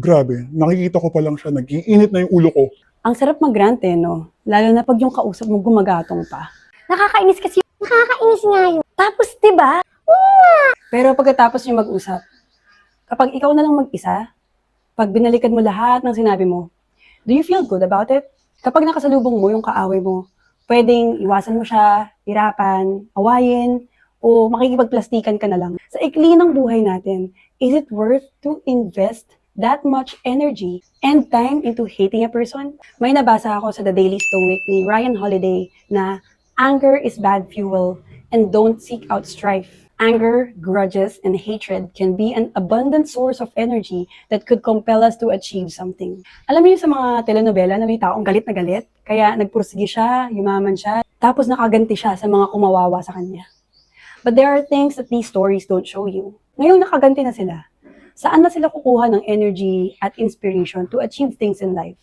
Grabe, nakikita ko pa lang siya, nag-iinit na yung ulo ko. Ang sarap mag-rant eh, no? Lalo na pag yung kausap mo gumagatong pa. Nakakainis kasi. Nakakainis nga yun. Tapos, diba? Pero pagkatapos yung mag-usap, kapag ikaw na lang mag-isa, pag binalikan mo lahat ng sinabi mo, do you feel good about it? Kapag nakasalubong mo yung kaaway mo, pwedeng iwasan mo siya, hirapan, awayin, o makikipagplastikan ka na lang. Sa ikli ng buhay natin, is it worth to invest that much energy and time into hating a person? May nabasa ako sa The Daily Stoic ni Ryan Holiday na anger is bad fuel and don't seek out strife. Anger, grudges, and hatred can be an abundant source of energy that could compel us to achieve something. Alam mo yun sa mga telenovela na may taong galit na galit, kaya nagpursige siya, yumaman siya, tapos nakaganti siya sa mga kumawawa sa kanya. But there are things that these stories don't show you. Ngayong nakaganti na sila, saan na sila kukuha ng energy at inspiration to achieve things in life?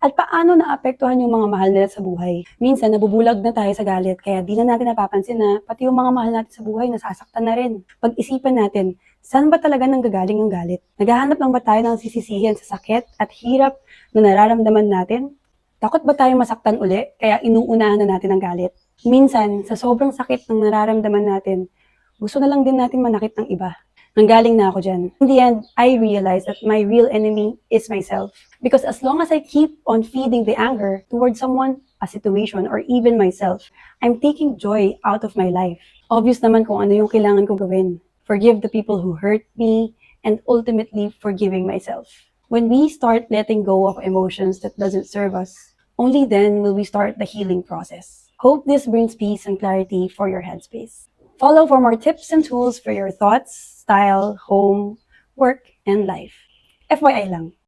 At paano naapektuhan yung mga mahal nila sa buhay? Minsan, nabubulag na tayo sa galit, kaya di na natin napapansin na pati yung mga mahal natin sa buhay nasasaktan na rin. Pag-isipan natin, saan ba talaga nanggagaling yung galit? Naghahanap lang ba tayo ng sisisihan sa sakit at hirap na nararamdaman natin? Takot ba tayong masaktan uli, kaya inuunahan na natin ang galit? Minsan, sa sobrang sakit ng nararamdaman natin, gusto na lang din natin manakit ng iba. Nanggaling na ako dyan. In the end, I realized that my real enemy is myself. Because as long as I keep on feeding the anger towards someone, a situation, or even myself, I'm taking joy out of my life. Obvious naman kung ano yung kailangan ko gawin. Forgive the people who hurt me, and ultimately forgiving myself. When we start letting go of emotions that doesn't serve us, only then will we start the healing process. Hope this brings peace and clarity for your headspace. Follow for more tips and tools for your thoughts, style, home, work, and life. FYI lang,